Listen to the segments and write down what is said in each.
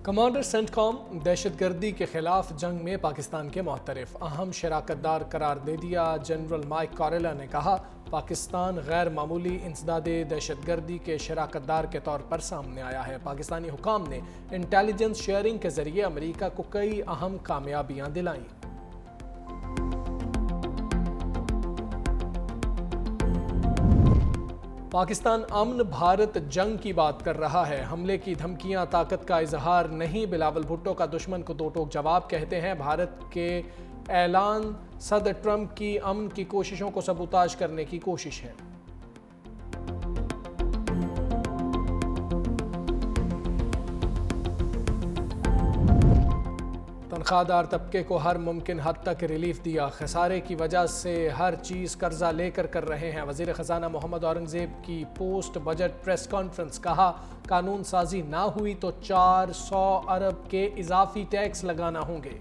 Commander CENTCOM दहशतगर्दी के खिलाफ जंग में पाकिस्तान के मोहतरफ अहम शराकतदार करार दे दिया। जनरल माइक कॉरेला ने कहा, पाकिस्तान गैर मामूली इंसदादे दहशतगर्दी के शराकतदार के तौर पर सामने आया है। पाकिस्तानी हुकाम ने इंटेलिजेंस शेयरिंग के जरिए अमेरिका को कई अहम कामयाबियां दिलाईं। पाकिस्तान अमन भारत जंग की बात कर रहा है। हमले की धमकियां ताकत का इजहार नहीं। बिलावल भुट्टो का दुश्मन को दो टोक जवाब कहते हैं। भारत के ऐलान सदर ट्रंप की अमन की कोशिशों को सबूताज करने की कोशिश है। तनख्वाहदार तबके को हर मुमकिन हद तक रिलीफ दिया। खसारे की वजह से हर चीज़ कर्जा लेकर कर रहे हैं। वज़ीर ख़जाना मोहम्मद औरंगज़ेब की पोस्ट बजट प्रेस कॉन्फ्रेंस। कहा, कानून साजी ना हुई तो 400 अरब के इजाफी टैक्स लगाना होंगे।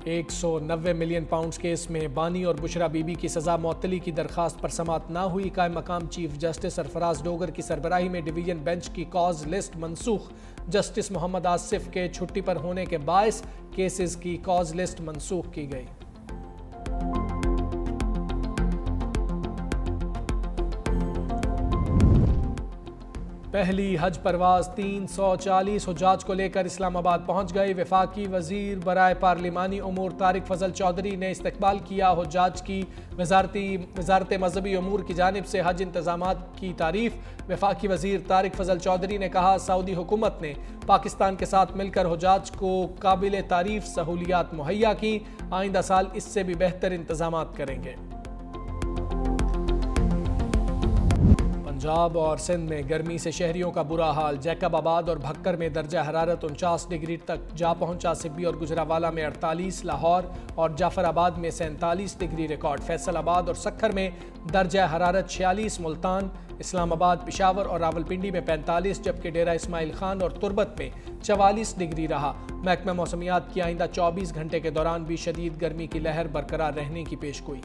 190 मिलियन पाउंड केस में बानी और बुशरा बीबी की सजा मुअत्तली की दरखास्त पर समाअत ना हुई। कायम मकाम चीफ जस्टिस सरफराज डोगर की सरबराही में डिवीजन बेंच की कॉज लिस्ट मनसूख। जस्टिस मोहम्मद आसिफ के छुट्टी पर होने के बायस केसेस की कॉज लिस्ट मनसूख की गई। पहली हज परवाज 340 हुज्जाज को लेकर इस्लामाबाद पहुंच गए। वफाकी वजीर बराए पार्लिमानी उमूर तारिक फजल चौधरी ने इस्तकबाल किया। हुज्जाज की वजारत मजहबी उमूर की जानिब से हज इंतजामात की तारीफ। वफाकी वजीर तारिक फजल चौधरी ने कहा, सऊदी हुकूमत ने पाकिस्तान के साथ मिलकर हुज्जाज को काबिल तारीफ सहूलियात मुहैया की। आइंदा साल इससे भी बेहतर इंतजामात करेंगे। पंजाब और सिंध में गर्मी से शहरियों का बुरा हाल। जैकबाबाद और भक्कर में दर्जा हरारत 49 डिग्री तक जा पहुंचा। सिब्बी और गुजरावाला में 48, लाहौर और जाफराबाद में 47 डिग्री रिकॉर्ड। फैसलाबाद और सक्खर में दर्जा हरारत 46, मुल्तान, इस्लामाबाद, पिशावर और रावलपिंडी में 45, जबकि डेरा इस्माइल खान और तुरबत में 44 डिग्री रहा। महकमा मौसमियात की आइंदा 24 घंटे के दौरान भी शदीद गर्मी की लहर बरकरार रहने की पेशगोई।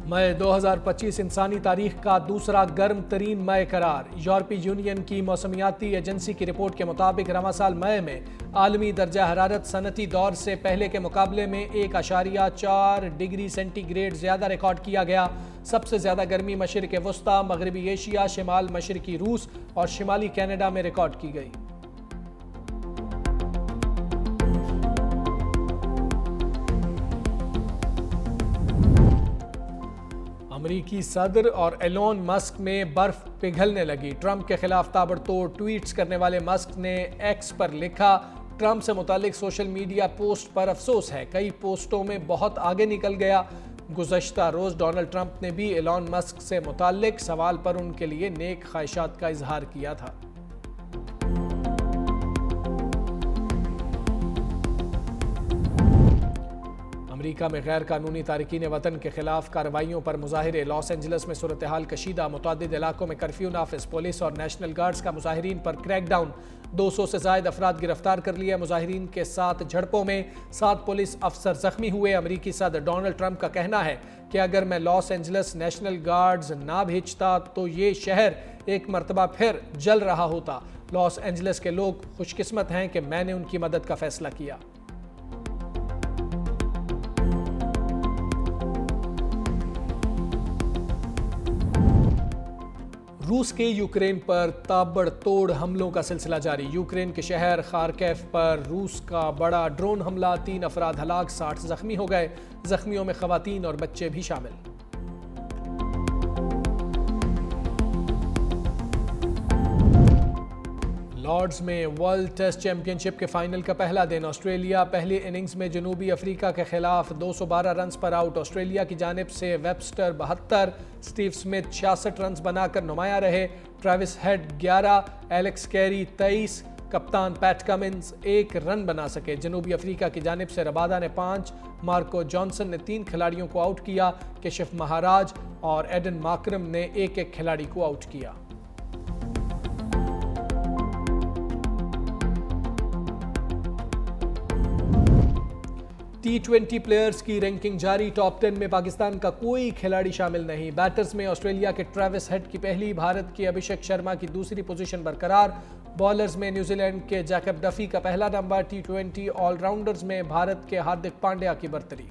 मई 2025 इंसानी तारीख का दूसरा गर्म तरीन मई करार। यूरोपीय यूनियन की मौसमियाती एजेंसी की रिपोर्ट के मुताबिक रवां साल मई में आलमी दर्जा हरारत सनती दौर से पहले के मुकाबले में 1.4 डिग्री सेंटीग्रेड ज़्यादा रिकॉर्ड किया गया। सबसे ज़्यादा गर्मी मशरिक़ वस्ता, मगरबी एशिया, शिमाल मशरिकी रूस और शिमाली कनाडा में रिकॉर्ड की गई। अमरीकी सदर और एलोन मस्क में बर्फ पिघलने लगी। ट्रंप के खिलाफ ताबड़तोड़ ट्वीट्स करने वाले मस्क ने एक्स पर लिखा, ट्रंप से मुतालिक सोशल मीडिया पोस्ट पर अफसोस है, कई पोस्टों में बहुत आगे निकल गया। गुज़श्ता रोज़ डोनाल्ड ट्रंप ने भी एलोन मस्क से मुतालिक सवाल पर उनके लिए नेक ख्वाहिशात का इजहार किया था। अमेरिका में गैर कानूनी तारकीन वतन के खिलाफ कार्रवाइयों पर मुजाहिरे। लॉस एंजल्स में सूरत हाल कशीदा। मुतअद्दिद इलाकों में कर्फ्यू नाफिज। पुलिस और नेशनल गार्ड्स का मुजाहिरीन पर क्रैकडाउन। 200 से जायद अफराद गिरफ्तार कर लिया। मुजाहिरीन के साथ झड़पों में 7 पुलिस अफसर जख्मी हुए। अमेरिकी सदर डोनाल्ड ट्रंप का कहना है कि अगर मैं लॉस एंजल्स नेशनल गार्ड्स ना भेजता तो ये शहर एक मरतबा फिर जल रहा होता। लॉस एंजल्स के लोग खुशकिस्मत हैं कि मैंने उनकी मदद का फैसला किया। रूस के यूक्रेन पर ताबड़तोड़ हमलों का सिलसिला जारी। यूक्रेन के शहर खारकेव पर रूस का बड़ा ड्रोन हमला। 3 अफराद हलाक, 60 जख्मी हो गए। जख्मियों में खवातीन और बच्चे भी शामिल। लॉर्ड्स में वर्ल्ड टेस्ट चैंपियनशिप के फाइनल का पहला दिन। ऑस्ट्रेलिया पहली इनिंग्स में जनूबी अफ्रीका के खिलाफ 212 रन पर आउट। ऑस्ट्रेलिया की जानिब से वेबस्टर 72, स्टीव स्मिथ 66 रन बनाकर नुमाया रहे। ट्रेविस हेड 11, एलेक्स कैरी 23, कप्तान पैट कमिंस 1 रन बना सके। जनूबी अफ्रीका की जानिब से रबादा ने 5, मार्को जॉनसन ने 3 खिलाड़ियों को आउट किया। केशफ महाराज और एडन माकरम ने एक खिलाड़ी को आउट किया। T20 प्लेयर्स की रैंकिंग जारी। टॉप 10 में पाकिस्तान का कोई खिलाड़ी शामिल नहीं। बैटर्स में ऑस्ट्रेलिया के ट्रेविस हेड की पहली, भारत के अभिषेक शर्मा की दूसरी पोजीशन बरकरार। बॉलर्स में न्यूजीलैंड के जैकब डफी का पहला नंबर। T20 ऑलराउंडर्स में भारत के हार्दिक पांड्या की बर्तरी।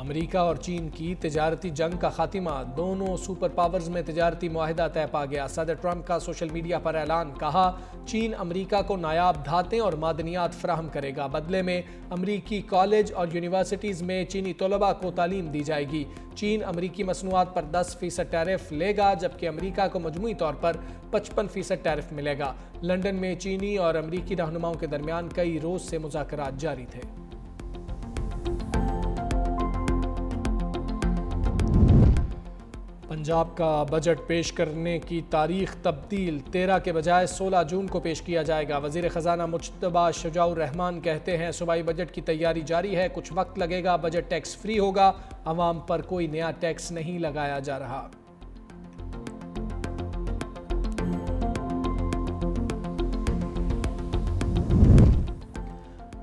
अमेरिका और चीन की तिजारती जंग का खात्मा। दोनों सुपर पावर्स में तिजारती मुआहिदा तय पा गया। सदर ट्रंप का सोशल मीडिया पर ऐलान। कहा, चीन अमेरिका को नायाब धातें और मादनियात फराहम करेगा। बदले में अमेरिकी कॉलेज और यूनिवर्सिटीज़ में चीनी तलबा को तालीम दी जाएगी। चीन अमेरिकी मसनूआत पर 10% टैरिफ लेगा, जबकि अमेरिका को मजमूई तौर पर 55% टैरिफ मिलेगा। लंदन में चीनी और अमेरिकी रहनुमाओं के दरमियान कई रोज से मुज़ाकरात जारी थे। पंजाब का बजट पेश करने की तारीख तब्दील। 13 के बजाय 16 जून को पेश किया जाएगा। वजीर खजाना मुज्तबा शुजाउर रहमान कहते हैं, सूबाई बजट की तैयारी जारी है, कुछ वक्त लगेगा। बजट टैक्स फ्री होगा, आवाम पर कोई नया टैक्स नहीं लगाया जा रहा।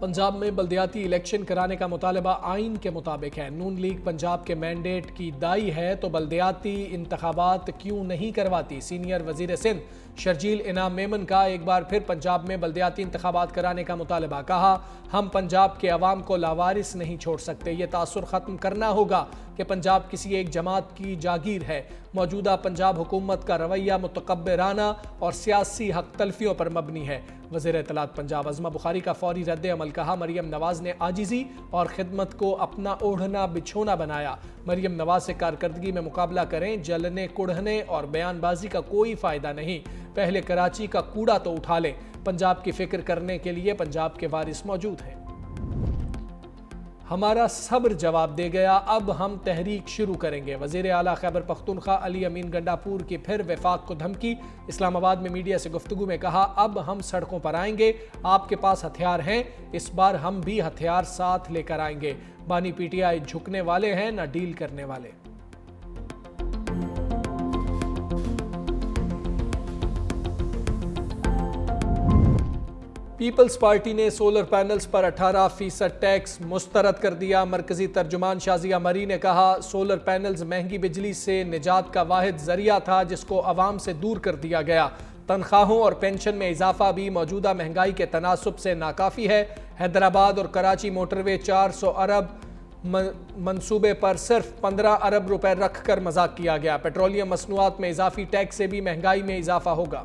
पंजाब में बल्दियाती इलेक्शन कराने का मुतालबा आइन के मुताबिक है। नून लीग पंजाब के मैंडेट की दाई है तो बल्दियाती इंतखाबात क्यों नहीं करवाती। सीनियर वजीर सिंध शर्जील इनाम मेमन का एक बार फिर पंजाब में बल्दियाती इंतखाबात कराने का मुतालबा। कहा, हम पंजाब के अवाम को लावारिस नहीं छोड़ सकते। ये तासुर ख़त्म करना होगा कि पंजाब किसी एक जमात की जागीर है। मौजूदा पंजाब हुकूमत का रवैया मुतकब्बिराना और सियासी हक तलफियों पर मबनी है। वज़ीर इत्तलात पंजाब अज़मा बुखारी का फौरी रद्द अमल। कहा, मरियम नवाज ने आजिज़ी और खिदमत को अपना ओढ़ना बिछोना बनाया। मरियम नवाज से कारकर्दगी में मुकाबला करें। जलने कुढ़ने और बयानबाजी का कोई फ़ायदा नहीं। पहले कराची का कूड़ा तो उठा लें। पंजाब की फिक्र करने के लिए पंजाब के वारिस मौजूद हैं। हमारा सब्र जवाब दे गया, अब हम तहरीक शुरू करेंगे। वज़ीर आला खैबर पख्तूनख्वा अली अमीन गंडापुर की फिर वफाक को धमकी। इस्लामाबाद में मीडिया से गुफ्तगू में कहा, अब हम सड़कों पर आएंगे। आपके पास हथियार हैं, इस बार हम भी हथियार साथ लेकर आएंगे। बानी पीटीआई झुकने वाले हैं, न डील करने वाले। पीपल्स पार्टी ने सोलर पैनल्स पर 18% टैक्स मुस्तरद कर दिया। मरकजी तर्जुमान शाजिया मरी ने कहा, सोलर पैनल्स महंगी बिजली से निजात का वाहिद जरिया था जिसको अवाम से दूर कर दिया गया। तनख्वाहों और पेंशन में इजाफा भी मौजूदा महंगाई के तनासुब से नाकाफी है। हैदराबाद और कराची मोटरवे 400 अरब मंसूबे पर सिर्फ 15 अरब रुपए रख कर मजाक किया गया। पेट्रोलियम मसनूआत में इजाफी टैक्स से भी महंगाई में इजाफा होगा।